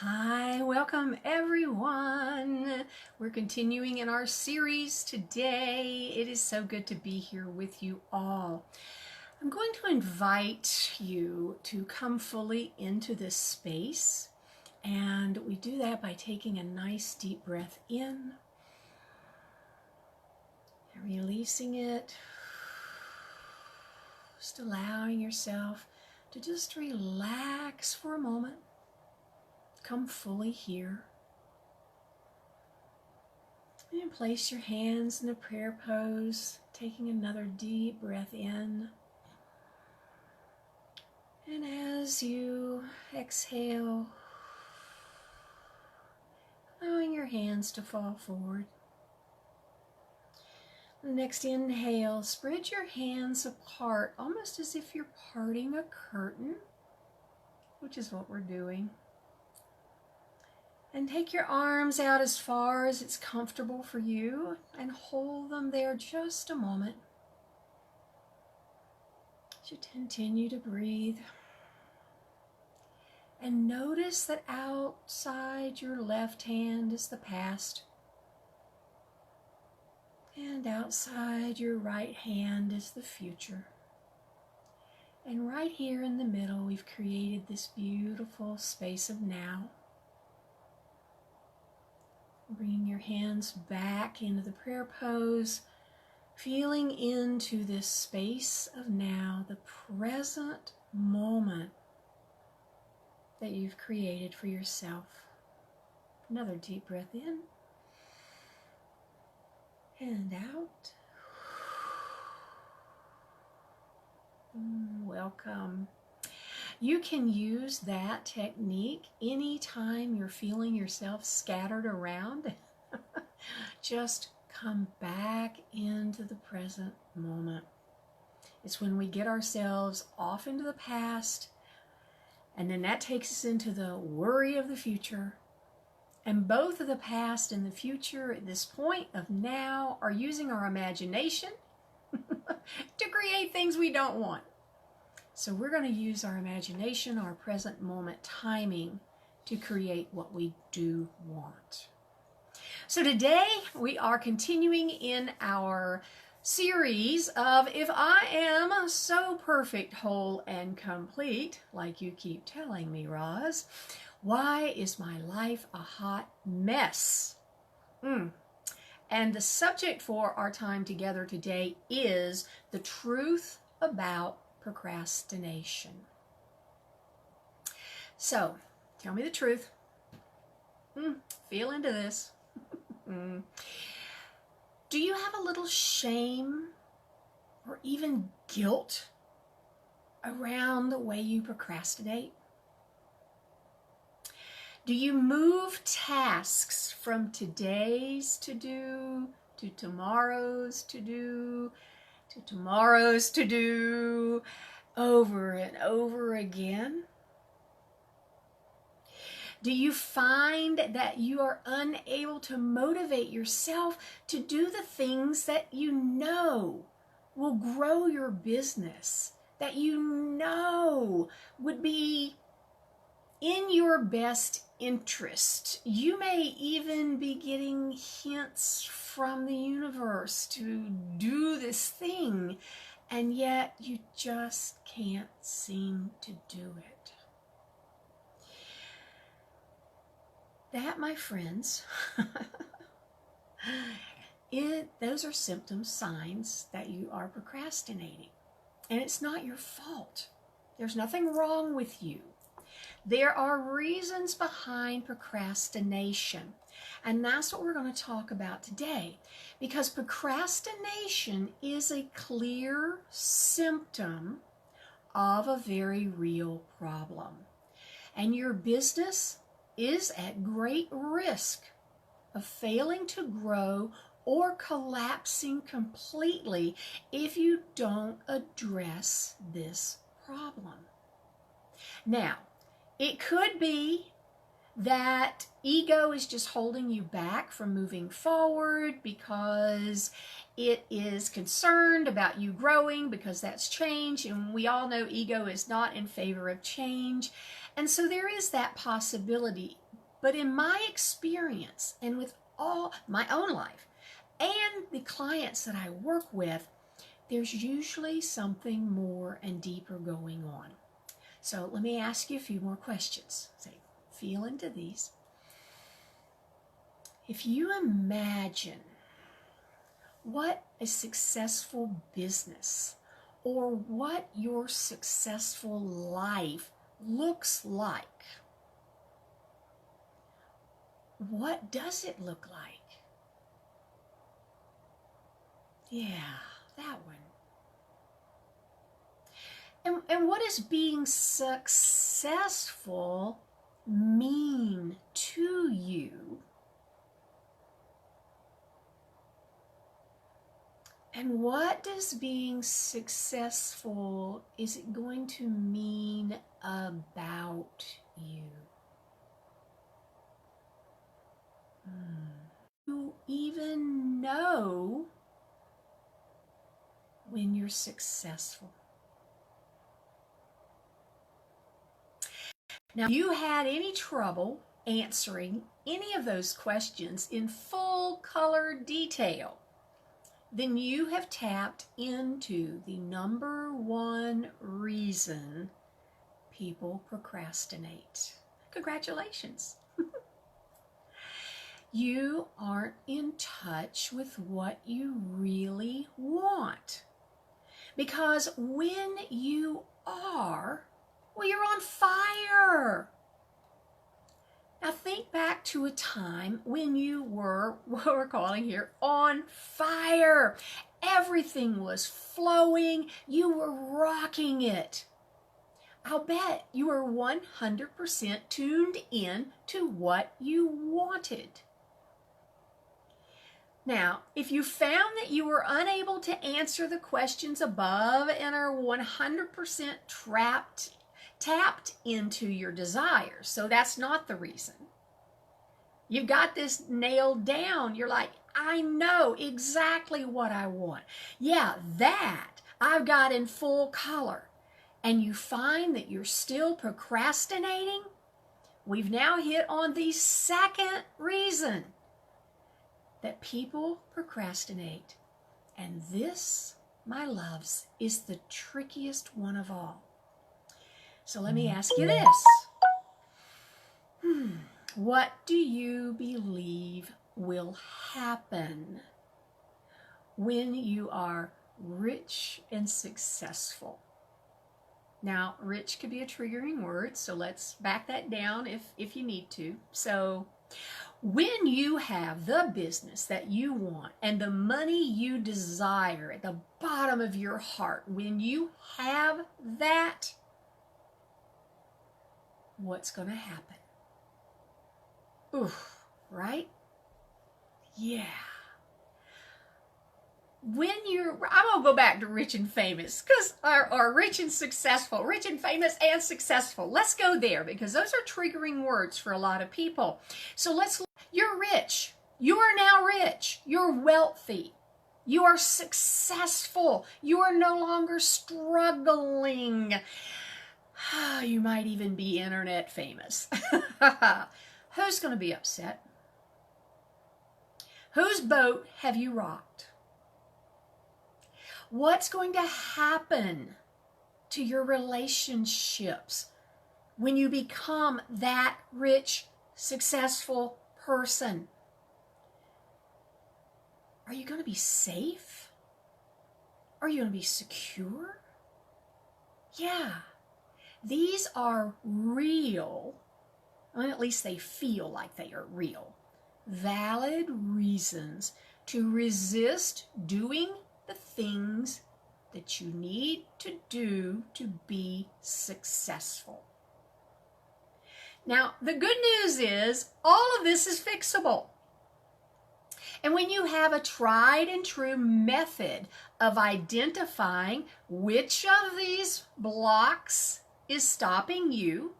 Hi, welcome everyone. We're continuing in our series today. It is so good to be here with you all. I'm going to invite you to come fully into this space, and we do that by taking a nice deep breath in and releasing it. Just allowing yourself to just relax for a moment. Come fully here. And place your hands in a prayer pose, taking another deep breath in. And as you exhale, allowing your hands to fall forward. The next inhale, spread your hands apart, almost as if you're parting a curtain, which is what we're doing. And take your arms out as far as it's comfortable for you and hold them there just a moment. As you continue to breathe. And notice that outside your left hand is the past. And outside your right hand is the future. And right here in the middle, we've created this beautiful space of now. Bringing your hands back into the prayer pose, feeling into this space of now, the present moment that you've created for yourself. Another deep breath in and out. Welcome. You can use that technique anytime you're feeling yourself scattered around. Just come back into the present moment. It's when we get ourselves off into the past, and then that takes us into the worry of the future. And both of the past and the future at this point of now are using our imagination to create things we don't want. So we're going to use our imagination, our present moment timing to create what we do want. So today we are continuing in our series of If I Am So Perfect, Whole, and Complete, like you keep telling me, Roz, why is my life a hot mess? And the subject for our time together today is the truth about procrastination. So, tell me the truth. Feel into this. Do you have a little shame or even guilt around the way you procrastinate? Do you move tasks from today's to-do to tomorrow's to-do to tomorrow's to-do over and over again? Do you find that you are unable to motivate yourself to do the things that you know will grow your business, that you know would be in your best interest? You may even be getting hints from the universe to do this thing, and yet you just can't seem to do it. That, my friends, those are symptoms, signs that you are procrastinating. And it's not your fault. There's nothing wrong with you. There are reasons behind procrastination. And that's what we're going to talk about today. Because procrastination is a clear symptom of a very real problem. And your business is at great risk of failing to grow or collapsing completely if you don't address this problem. Now, it could be that ego is just holding you back from moving forward because it is concerned about you growing, because that's change, and we all know ego is not in favor of change. And so there is that possibility. But in my experience and with all my own life and the clients that I work with, there's usually something more and deeper going on. So let me ask you a few more questions. Say, feel into these. If you imagine what a successful business or what your successful life looks like, what does it look like? Yeah, that one. And what does being successful mean to you? And what does being successful, is it going to mean about you? You even know when you're successful. Now, if you had any trouble answering any of those questions in full color detail, then you have tapped into the number one reason people procrastinate. Congratulations. You aren't in touch with what you really want. Because when you are, well, you're on fire. Now think back to a time when you were, what we're calling here, on fire. Everything was flowing. You were rocking it. I'll bet you were 100% tuned in to what you wanted. Now, if you found that you were unable to answer the questions above and are 100% tapped into your desires, so that's not the reason. You've got this nailed down. You're like, I know exactly what I want. Yeah, that I've got in full color. And you find that you're still procrastinating, we've now hit on the second reason that people procrastinate. And this, my loves, is the trickiest one of all. So let me ask you this. What do you believe will happen when you are rich and successful? Now, rich could be a triggering word, so let's back that down if you need to. So, when you have the business that you want and the money you desire at the bottom of your heart, when you have that, what's going to happen? Oof, right? Yeah. When I'm going to go back to rich and famous, because or rich and successful, rich and famous and successful. Let's go there, because those are triggering words for a lot of people. So you're rich. You are now rich. You're wealthy. You are successful. You are no longer struggling. You might even be internet famous. Who's going to be upset? Whose boat have you rocked? What's going to happen to your relationships when you become that rich, successful person? Are you going to be safe? Are you going to be secure? Yeah, these are real, well, at least they feel like they are real, valid reasons to resist doing the things that you need to do to be successful. Now, the good news is all of this is fixable. And when you have a tried and true method of identifying which of these blocks is stopping you,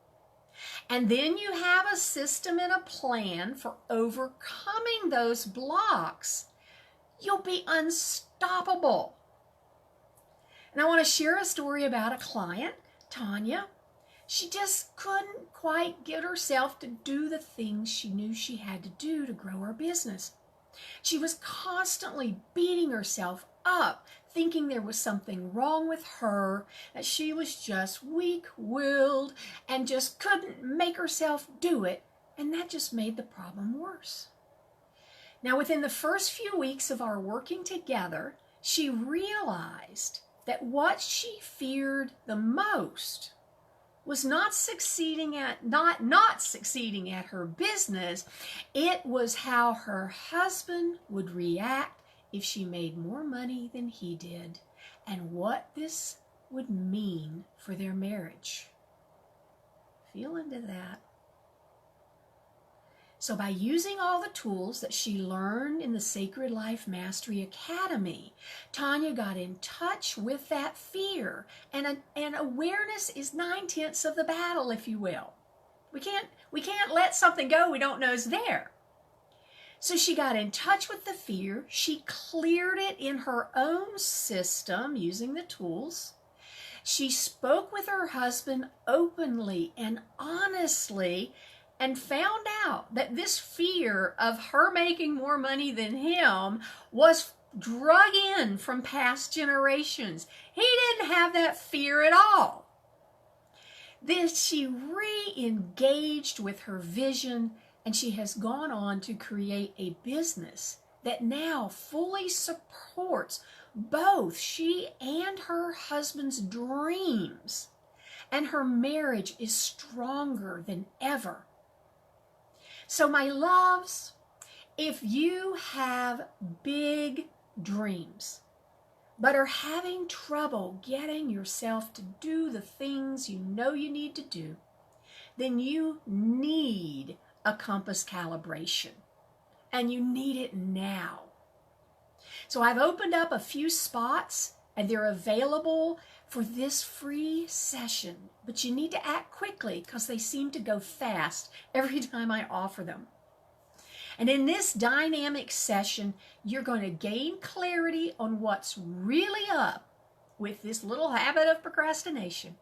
and then you have a system and a plan for overcoming those blocks, you'll be unstoppable. And I want to share a story about a client, Tanya, She just couldn't quite get herself to do the things she knew she had to do to grow her business. She was constantly beating herself up, thinking there was something wrong with her, that she was just weak-willed and just couldn't make herself do it, and that just made the problem worse. Now, within the first few weeks of our working together, she realized that what she feared the most was not succeeding at her business. It was how her husband would react if she made more money than he did, and what this would mean for their marriage. Feel into that. So by using all the tools that she learned in the Sacred Life Mastery Academy, Tanya got in touch with that fear. And awareness is 9/10 of the battle, if you will. We can't let something go we don't know is there. So she got in touch with the fear. She cleared it in her own system using the tools. She spoke with her husband openly and honestly, and found out that this fear of her making more money than him was drug in from past generations. He didn't have that fear at all. Then she re-engaged with her vision, and she has gone on to create a business that now fully supports both she and her husband's dreams, and her marriage is stronger than ever. So my loves, if you have big dreams, but are having trouble getting yourself to do the things you know you need to do, then you need a compass calibration, and you need it now. So I've opened up a few spots, and they're available for this free session, but you need to act quickly because they seem to go fast every time I offer them. And in this dynamic session, you're going to gain clarity on what's really up with this little habit of procrastination,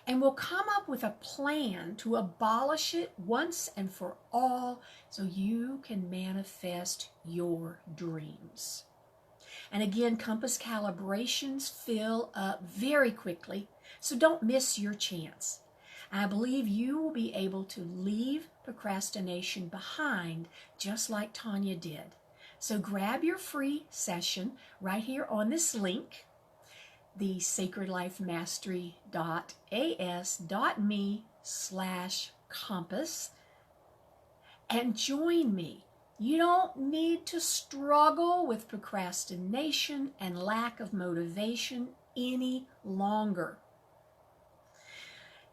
and we'll come up with a plan to abolish it once and for all so you can manifest your dreams. And again, compass calibrations fill up very quickly, so don't miss your chance. I believe you will be able to leave procrastination behind just like Tanya did. So grab your free session right here on this link, the sacredlifemastery.as.me/compass, and join me. You don't need to struggle with procrastination and lack of motivation any longer.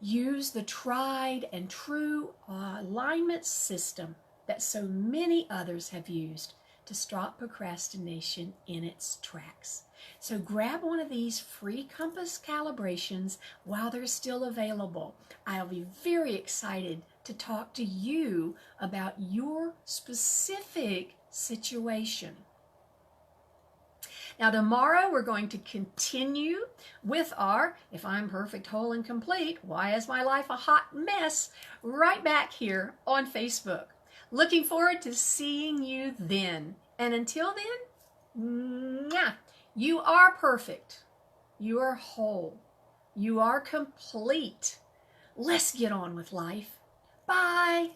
Use the tried and true alignment system that so many others have used to stop procrastination in its tracks. So grab one of these free compass calibrations while they're still available. I'll be very excited to talk to you about your specific situation. Now tomorrow we're going to continue with our If I'm Perfect, Whole, and Complete, Why Is My Life a Hot Mess? Right back here on Facebook. Looking forward to seeing you then. And until then, you are perfect. You are whole. You are complete. Let's get on with life. Bye.